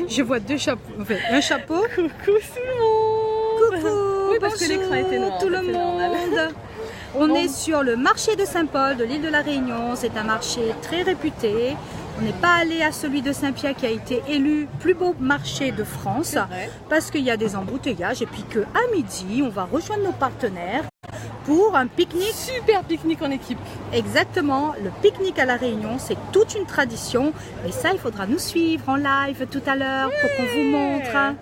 Je vois deux chapeaux, enfin, un chapeau. Coucou tout le monde. Coucou, Oui, parce que l'écran était noir, tout le c'est normal. monde. On Bon. est sur le marché de Saint-Paul de l'île de la Réunion. C'est un marché très réputé. On n'est pas allé à celui de Saint-Pierre qui a été élu plus beau marché de France C'est vrai. parce qu'il y a des embouteillages et puis qu'à midi, on va rejoindre nos partenaires pour un pique-nique. Super pique-nique en équipe. Exactement, le pique-nique à la Réunion, c'est toute une tradition. Et ça, il faudra nous suivre en live tout à l'heure pour qu'on vous montre.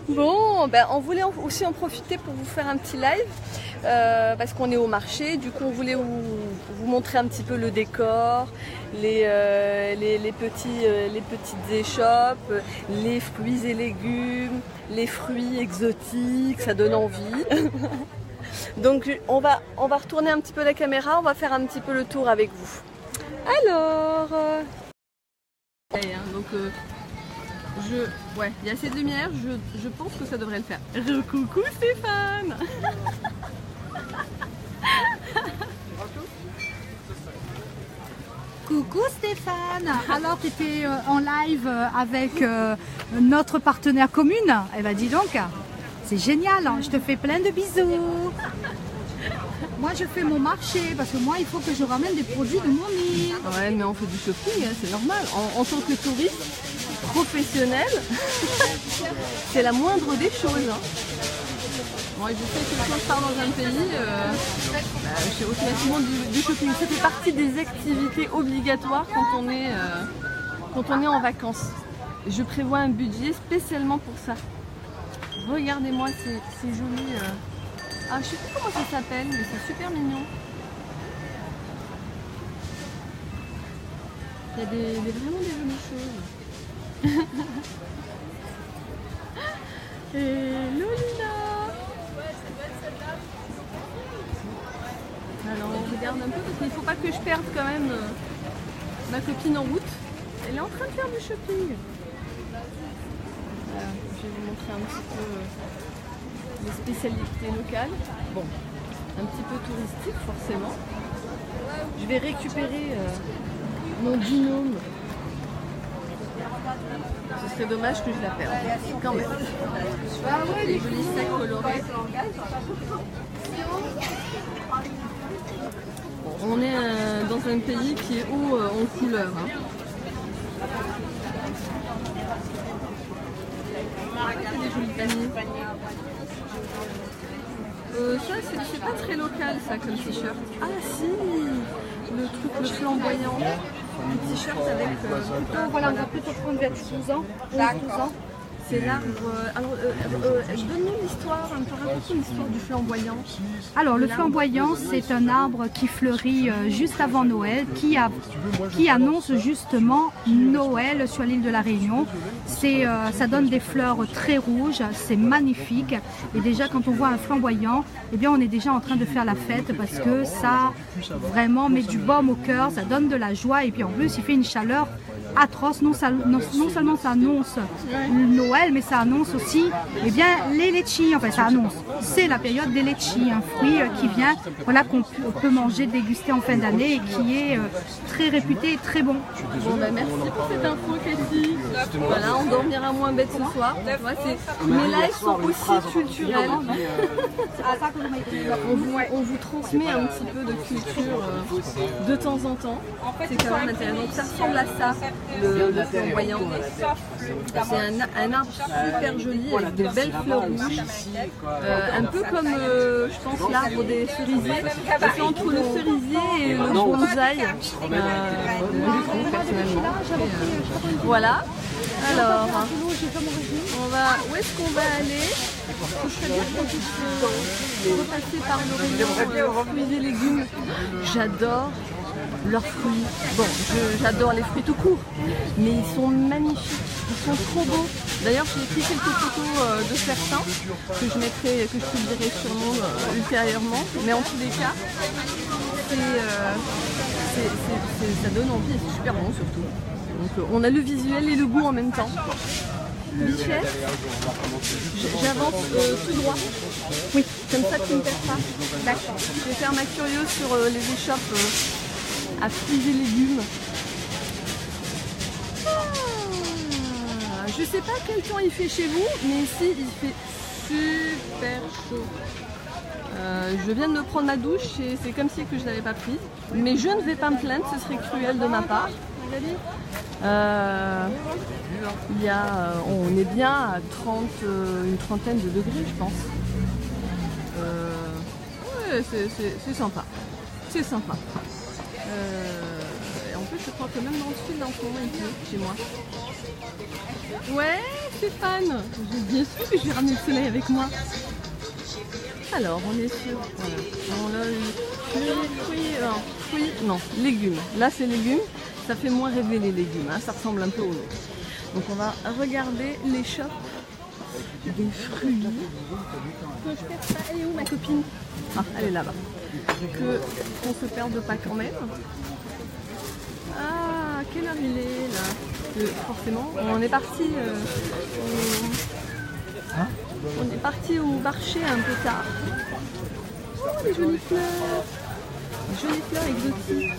Bon, ben, on voulait aussi en profiter pour vous faire un petit live parce qu'on est au marché. Du coup, on voulait vous montrer un petit peu le décor, les petites échoppes, les fruits et légumes, les fruits exotiques, ça donne envie. Donc, on va retourner un petit peu la caméra, on va faire un petit peu le tour avec vous. Alors, ouais, il y a assez de lumière, je pense que ça devrait le faire. Coucou Stéphane. Coucou Stéphane. Alors tu étais en live avec notre partenaire commune. Eh ben dis donc, c'est génial, hein. Je te fais plein de bisous. Moi je fais mon marché parce que moi il faut que je ramène des produits de mon île. Ouais, mais on fait du shopping, hein, c'est normal. En tant que touriste professionnel, c'est la moindre des choses. Hein. Bon, je sais que quand je pars dans un pays, je fais automatiquement du shopping. Ça fait partie des activités obligatoires quand on est en vacances. Je prévois un budget spécialement pour ça. Regardez-moi, c'est joli. Ah, je sais plus comment ça s'appelle, mais c'est super mignon. Il y a vraiment des jolies choses. Hello Lina. Alors on regarde un peu parce qu'il ne faut pas que je perde quand même ma copine en route. Elle est en train de faire du shopping. Voilà, je vais vous montrer un petit peu les spécialités locales. Bon, un petit peu touristique forcément. Je vais récupérer mon binôme. Ce serait dommage que je la perde, quand même. Les jolis sacs colorés. On est dans un pays qui est haut en couleurs. Hein. Des jolis paniers. Ça, c'est pas très local, ça, comme t-shirt. Ah si, le truc, le flamboyant. Le t-shirt avec... Voilà, on va plutôt prendre vers 12 ans. 12 ans. C'est l'arbre... Alors, donne-nous l'histoire, un peu raconte l'histoire du flamboyant. Alors le flamboyant, c'est un arbre qui fleurit juste avant Noël, qui annonce justement Noël sur l'île de la Réunion. Ça donne des fleurs très rouges, c'est magnifique. Et déjà quand on voit un flamboyant, eh bien on est déjà en train de faire la fête parce que ça vraiment met du baume au cœur, ça donne de la joie et puis en plus il fait une chaleur atroce. Non seulement ça annonce Noël, mais ça annonce aussi eh bien, les litchis. Enfin, ça annonce. C'est la période des litchis, un fruit qui vient, voilà, qu'on peut manger, déguster en fin d'année et qui est très réputé et très bon. Bon, bah, merci pour cette info, Cathy. Voilà, on dormira moins bête ce soir. Mes lives sont aussi culturels. On vous transmet un petit peu de culture de temps en temps. C'est quand même intéressant. Donc ça ressemble à ça. Le flamboyant. C'est un arbre super joli avec de belles fleurs rouges. Un peu comme, je pense, l'arbre des cerisiers. C'est entre le cerisier et le bonsaï. Je trouve personnellement. Voilà. Alors, où est-ce qu'on va aller? Je serais bien qu'on puisse repasser par le rayon fruits et légumes. J'adore leurs fruits. Bon, j'adore les fruits tout court, mais ils sont magnifiques, ils sont trop beaux. D'ailleurs, j'ai pris quelques photos de certains que je publierai sûrement ultérieurement. Mais en tous les cas, ça donne envie et c'est super bon surtout. Donc, on a le visuel et le goût en même temps. Bichette, j'avance tout droit. Oui, comme ça tu ne me perds pas. D'accord. Je vais faire ma curieuse sur les échoppes à fruits et légumes. Je sais pas quel temps il fait chez vous, mais ici il fait super chaud. Je viens de me prendre ma douche et c'est comme si que je l'avais pas prise. Mais je ne vais pas me plaindre, ce serait cruel de ma part. On est bien à une trentaine de degrés, je pense. Ouais, c'est sympa. C'est sympa. Et en plus, je crois que même dans le sud, en ce moment, il pleut chez moi. Ouais, Stéphane, bien sûr que je vais ramener le soleil avec moi. Alors, on est sur légumes. Là, c'est légumes. Ça fait moins rêver les légumes. Hein. Ça ressemble un peu aux nôtres. Donc, on va regarder les shops des fruits. Elle est où, ma copine? Ah, elle est là-bas. Qu'on se perde pas quand même. Ah, quelle heure il est là? Forcément, on est parti. On est parti au marché un peu tard. Oh, des jolies fleurs! Des jolies fleurs exotiques.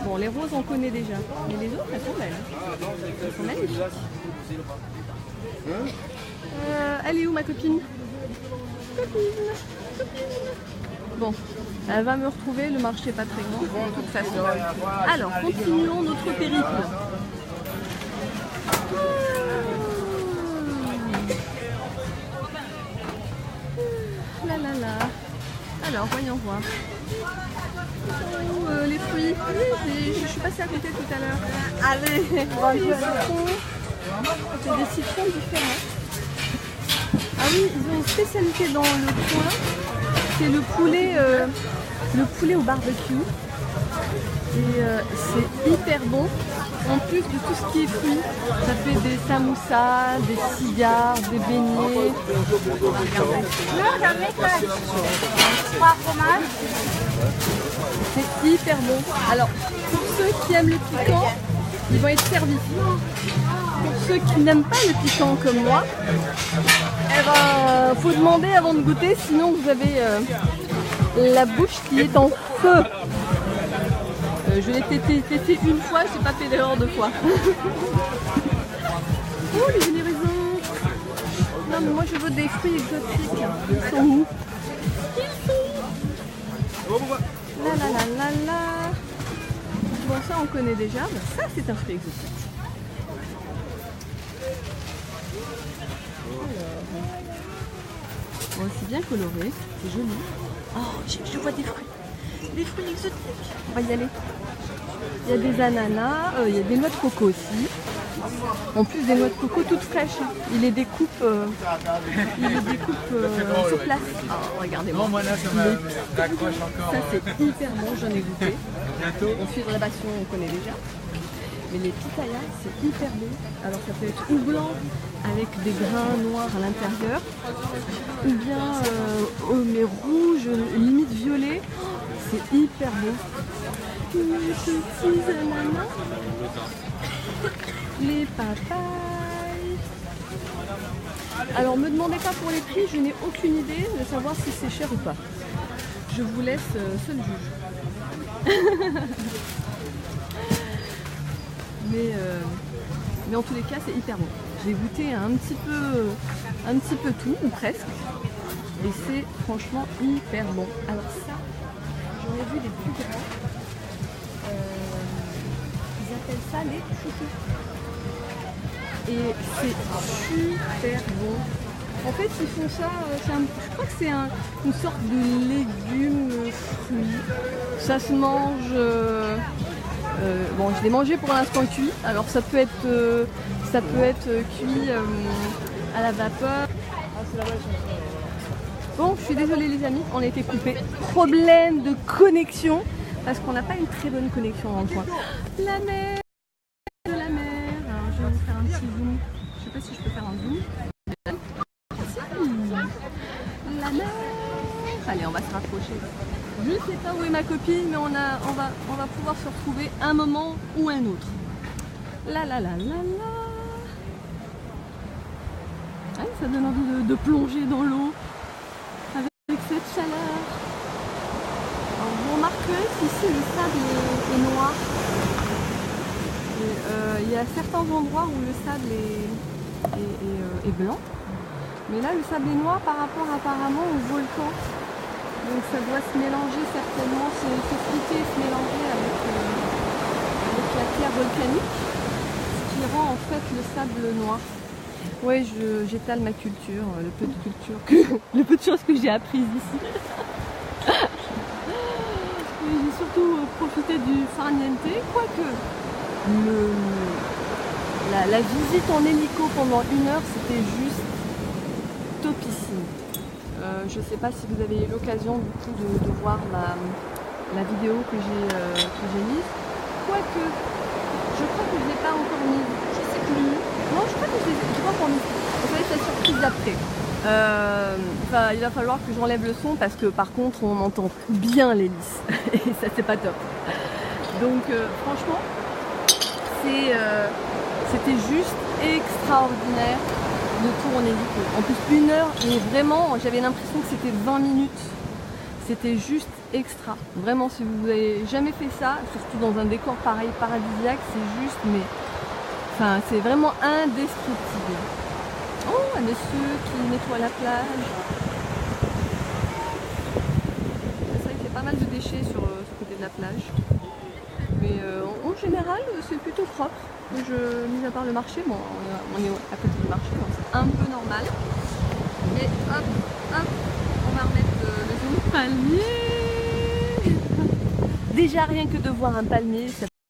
Bon, les roses, on connaît déjà. Mais les autres, elles sont belles. Elles sont magnifiques. Elle est où, ma copine? Bon, elle va me retrouver. Le marché n'est pas très grand, de toute façon. Alors, continuons notre périple. Là là là. Alors, voyons voir. Les fruits. Je suis passée à côté tout à l'heure. Allez, des citrons. J'ai des citrons différents. Ah oui, ils ont une spécialité dans le coin. C'est le poulet au barbecue. Et c'est hyper bon. En plus de tout ce qui est fruits, ça fait des samoussas, des cigares, des beignets. C'est hyper bon. Alors, pour ceux qui aiment le piquant, ils vont être servis. Pour ceux qui n'aiment pas le piquant comme moi, eh ben, faut demander avant de goûter, sinon vous avez la bouche qui est en feu. Je l'ai testé une fois, je n'ai pas fait l'erreur deux fois. Oh, les jolis raisins! Non, mais moi je veux des fruits exotiques. Ils sont où? La la la la la. Bon, ça on connaît déjà. Ben, ça c'est un fruit exotique. Bon, c'est bien coloré, c'est joli. Oh, je vois des fruits. Des fruits exotiques. On va y aller. Il y a des ananas, il y a des noix de coco aussi. En plus des noix de coco toutes fraîches. Il les découpe, sur place. Oh, regardez-moi. Ça c'est hyper bon, j'en ai goûté. On suit de la passion, on connaît déjà. Mais les pitayas, c'est hyper bon. Alors ça peut être ou blanc avec des grains noirs à l'intérieur, ou bien mais rouge, limite violet. C'est hyper bon. Les petits ananas, les papayes. Alors me demandez pas pour les prix, je n'ai aucune idée de savoir si c'est cher ou pas. Je vous laisse seul juge. Mais en tous les cas, c'est hyper bon. J'ai goûté un petit peu tout, ou presque. Et c'est franchement hyper bon. Alors ça, j'en ai vu des plus grands. Ils appellent ça les chouchous. Et c'est super bon. En fait, ils font ça, je crois que c'est une sorte de légume fruit. Ça se mange... bon, je l'ai mangé pour l'instant cuit. Alors ça peut être cuit à la vapeur. Bon, je suis désolée les amis, on a été coupés. Problème de connexion parce qu'on n'a pas une très bonne connexion dans le coin. La mer, de la mer. Alors, je vais vous faire un petit zoom. Je sais pas si je peux faire un zoom. La mer. Allez, on va se rapprocher. Je ne sais pas où est ma copine, mais on va pouvoir se retrouver un moment ou un autre. La la la la la. Ah, ça donne envie de plonger dans l'eau avec cette chaleur. Alors, vous remarquerez qu'ici le sable est noir. Il y a certains endroits où le sable est blanc, mais là le sable est noir par rapport apparemment au volcan. Donc ça doit se mélanger certainement, se friter et se mélanger avec la pierre volcanique, ce qui rend en fait le sable noir. Ouais, j'étale ma culture, le peu de culture le peu de choses que j'ai apprises ici. J'ai surtout profité du farniente, quoique la visite en hélico pendant 1 heure, c'était juste topissime. Je ne sais pas si vous avez eu l'occasion du coup de voir la vidéo que j'ai mise. Quoique, je crois que je ne l'ai pas encore mise. Je ne sais plus. Non, je crois que je l'ai pas encore mise. Vous savez, c'est la surprise d'après. Il va falloir que j'enlève le son parce que par contre on entend bien l'hélice et ça c'est pas top. Donc franchement c'était juste extraordinaire de tour en hélico. En plus 1 heure, mais vraiment j'avais l'impression que c'était 20 minutes. C'était juste extra. Vraiment, si vous n'avez jamais fait ça, surtout dans un décor pareil paradisiaque, c'est juste, mais enfin c'est vraiment indescriptible. Oh, un monsieur qui nettoie la plage. Ça, il fait pas mal de déchets sur ce côté de la plage. Mais en général, c'est plutôt propre. Mis à part le marché, bon, on est à côté du marché, donc c'est un peu normal. Et hop, hop, on va remettre le zoom. Palmier. Déjà, rien que de voir un palmier, ça